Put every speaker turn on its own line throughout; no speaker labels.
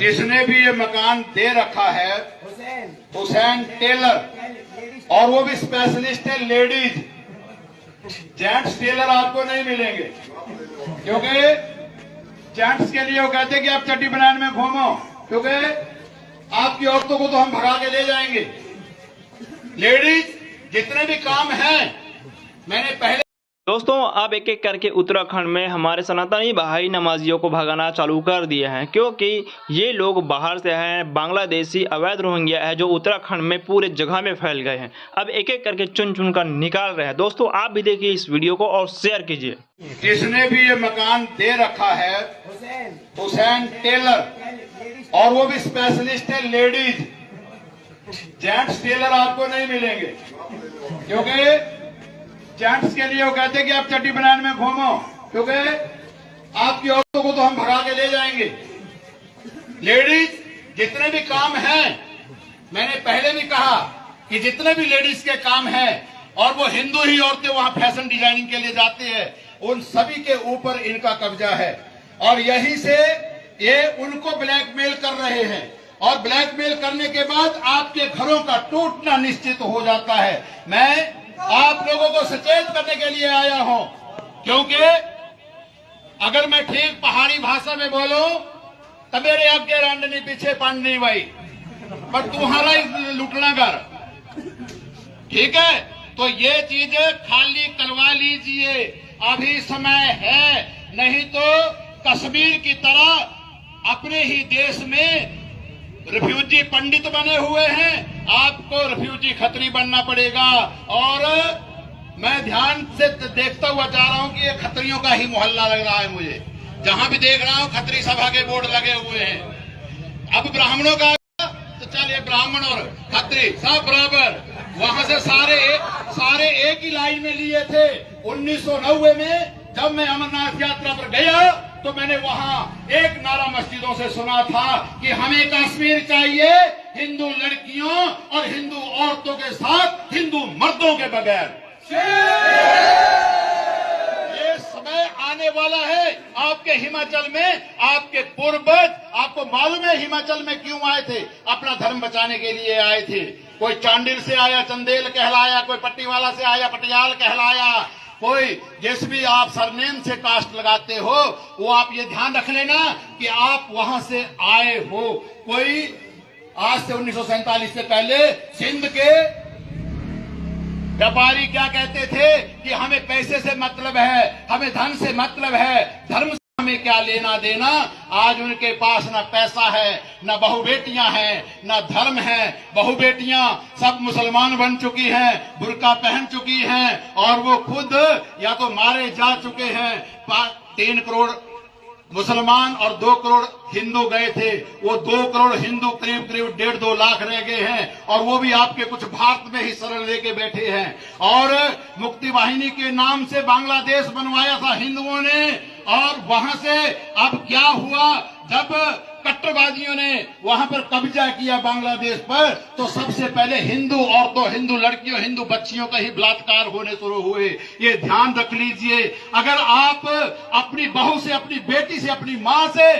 जिसने भी ये मकान दे रखा है हुसैन टेलर, और वो भी स्पेशलिस्ट है लेडीज। जेंट्स टेलर आपको नहीं मिलेंगे, क्योंकि जेंट्स के लिए वो कहते हैं कि आप चड्डी बनाने में घूमो, क्योंकि आपकी औरतों को तो हम भगा के ले जाएंगे। लेडीज जितने भी काम हैं, मैंने पहले
दोस्तों अब एक एक करके उत्तराखंड में हमारे सनातनी भाई नमाजियों को भगाना चालू कर दिए हैं, क्योंकि ये लोग बाहर से हैं, बांग्लादेशी अवैध रोहिंग्या है जो उत्तराखंड में पूरे जगह में फैल गए हैं। अब एक एक करके चुन चुन कर निकाल रहे हैं। दोस्तों आप भी देखिए इस वीडियो को और शेयर कीजिए।
जिसने भी ये मकान दे रखा है हुसैन टेलर, और वो भी स्पेशलिस्ट है लेडीज। जेंट्स टेलर आपको नहीं मिलेंगे, क्योंकि जेंट्स के लिए वो कहते हैं कि आप चड्डी बनाने में घूमो, क्योंकि आपकी औरतों को तो हम भगा के ले जाएंगे। लेडीज जितने भी काम हैं, मैंने पहले भी कहा कि जितने भी लेडीज के काम हैं, और वो हिंदू ही औरतें वहां फैशन डिजाइनिंग के लिए जाती है, उन सभी के ऊपर इनका कब्जा है। और यहीं से ये उनको ब्लैकमेल कर रहे हैं, और ब्लैकमेल करने के बाद आपके घरों का टूटना निश्चित हो जाता है। मैं आप लोगों को सचेत करने के लिए आया हूं, क्योंकि अगर मैं ठीक पहाड़ी भाषा में बोलूं तो मेरे आगे रांडनी पीछे पांडनी भाई, पर तुम्हारा ही लुटना घर, ठीक है? तो ये चीजें खाली करवा लीजिए, अभी समय है, नहीं तो कश्मीर की तरह अपने ही देश में रिफ्यूजी पंडित बने हुए हैं, आपको रिफ्यूजी खत्री बनना पड़ेगा। और मैं ध्यान से देखता हुआ जा रहा हूं कि ये खत्रियों का ही मोहल्ला लग रहा है मुझे, जहां भी देख रहा हूं खत्री सभा के बोर्ड लगे हुए हैं। अब ब्राह्मणों का तो चलिए, ब्राह्मण और खत्री सब बराबर, वहां से सारे एक ही लाइन में लिए थे। 1990 में जब मैं अमरनाथ यात्रा पर गया तो मैंने वहां एक नारा मस्जिदों से सुना था कि हमें कश्मीर चाहिए हिंदू लड़कियों और हिंदू औरतों के साथ हिंदू मर्दों के बगैर। ये समय आने वाला है। आपके हिमाचल में आपके पूर्वज, आपको मालूम है हिमाचल में क्यों आए थे? अपना धर्म बचाने के लिए आए थे। कोई चांडिल से आया, चंदेल कहलाया, कोई पट्टीवाला से आया, पटियाल कहलाया, कोई जिस भी आप सरनेम से कास्ट लगाते हो, वो आप ये ध्यान रख लेना कि आप वहां से आए हो। कोई आज से 1947 से पहले सिंध के व्यापारी क्या कहते थे कि हमें पैसे से मतलब है, हमें धन से मतलब है, धर्म से हमें क्या लेना देना। आज उनके पास न पैसा है, न बहु बेटियां हैं, न धर्म है। बहु बेटियां सब मुसलमान बन चुकी हैं, बुर्का पहन चुकी हैं, और वो खुद या तो मारे जा चुके हैं। 3 करोड़ मुसलमान और 2 करोड़ हिंदू गए थे, वो 2 करोड़ हिंदू करीब 1.5-2 लाख रह गए हैं, और वो भी आपके कुछ भारत में ही शरण लेके बैठे हैं। और मुक्ति वाहिनी के नाम से बांग्लादेश बनवाया था हिंदुओं ने, और वहां से अब क्या हुआ, जब कट्टरबाजियों ने वहां पर कब्जा किया बांग्लादेश पर, तो सबसे पहले हिंदू औरतों, हिंदू लड़कियों, हिंदू बच्चियों का ही बलात्कार होने शुरू हुए। ये ध्यान रख लीजिए। अगर आप अपनी बहू से, अपनी बेटी से, अपनी मां से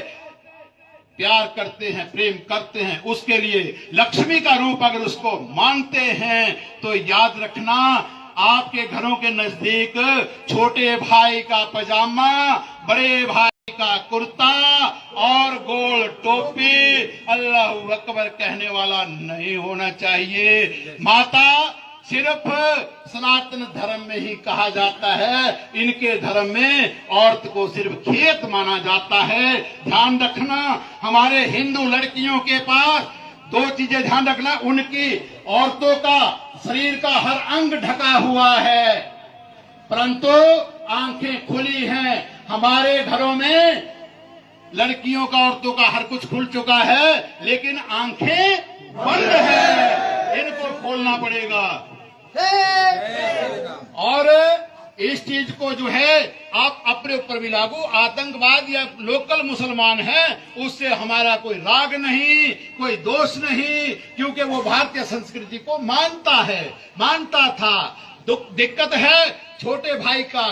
प्यार करते हैं, प्रेम करते हैं, उसके लिए लक्ष्मी का रूप अगर उसको मानते हैं, तो याद रखना आपके घरों के नजदीक छोटे भाई का पजामा, बड़े भाई का कुर्ता और गोल टोपी अल्लाहू अकबर कहने वाला नहीं होना चाहिए। माता सिर्फ सनातन धर्म में ही कहा जाता है, इनके धर्म में औरत को सिर्फ खेत माना जाता है। ध्यान रखना, हमारे हिंदू लड़कियों के पास 2 चीजें ध्यान रखना, उनकी औरतों का शरीर का हर अंग ढका हुआ है, परंतु आंखें खुली हैं। हमारे घरों में लड़कियों का, औरतों का हर कुछ खुल चुका है, लेकिन आंखें बंद है, इनको खोलना पड़ेगा। और इस चीज को जो है आप अपने ऊपर भी लागू, आतंकवाद या लोकल मुसलमान है, उससे हमारा कोई राग नहीं, कोई दोष नहीं, क्योंकि वो भारतीय संस्कृति को मानता है, मानता था। दिक्कत है छोटे भाई का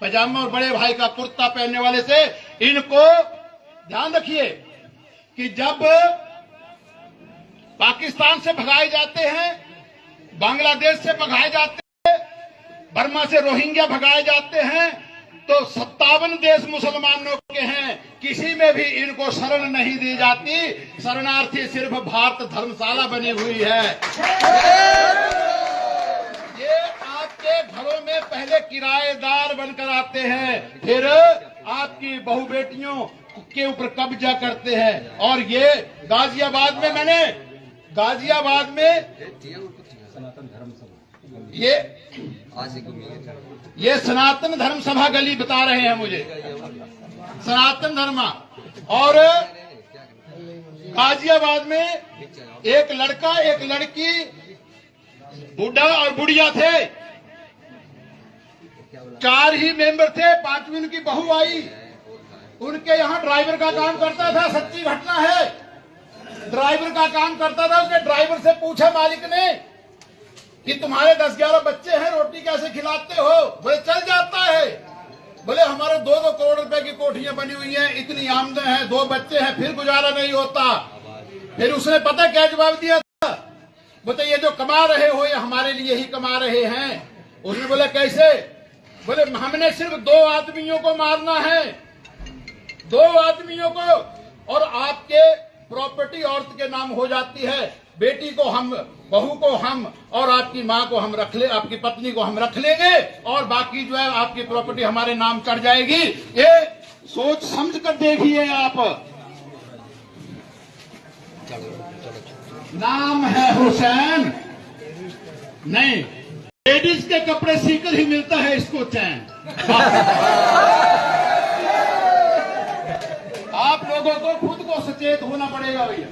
पजामा और बड़े भाई का कुर्ता पहनने वाले से। इनको ध्यान रखिए, कि जब पाकिस्तान से भगाए जाते हैं, बांग्लादेश से भगाए जाते हैं, बर्मा से रोहिंग्या भगाए जाते हैं, तो 57 देश मुसलमानों के हैं, किसी में भी इनको शरण नहीं दी जाती। शरणार्थी सिर्फ भारत धर्मशाला बनी हुई है। ये आपके घरों में पहले किराएदार बनकर आते हैं, फिर आपकी बहू बेटियों के ऊपर कब्जा करते हैं। और ये गाजियाबाद में ये सनातन धर्म सभा गली बता रहे हैं मुझे, सनातन धर्म। और गाजियाबाद में एक लड़का एक लड़की, बूढ़ा और बुढ़िया थे, 4 ही मेंबर थे, 5वीं उनकी बहू आई। उनके यहाँ ड्राइवर का काम करता था, सच्ची घटना है, ड्राइवर का काम करता था। उसके ड्राइवर से पूछा मालिक ने कि तुम्हारे 10-11 बच्चे हैं, रोटी कैसे खिलाते हो? बोले चल जाता है। बोले हमारे 2-2 करोड़ रुपए की कोठियां बनी हुई हैं, इतनी आमदन है, 2 बच्चे हैं, फिर गुजारा नहीं होता। फिर उसने पता क्या जवाब दिया था? बोले ये जो कमा रहे हो ये हमारे लिए ही कमा रहे हैं। उसने बोला कैसे? बोले हमने सिर्फ 2 आदमियों को मारना है, 2 आदमियों को, और आपके प्रॉपर्टी औरत के नाम हो जाती है। बेटी को हम, बहू को हम, और आपकी माँ को हम रख ले, आपकी पत्नी को हम रख लेंगे, और बाकी जो है आपकी प्रॉपर्टी हमारे नाम चढ़ जाएगी। ये सोच समझ कर देखिए आप। नाम है हुसैन, नहीं, लेडीज के कपड़े सीकर ही मिलता है इसको चैन। आप लोगों को खुद को सचेत होना पड़ेगा भैया।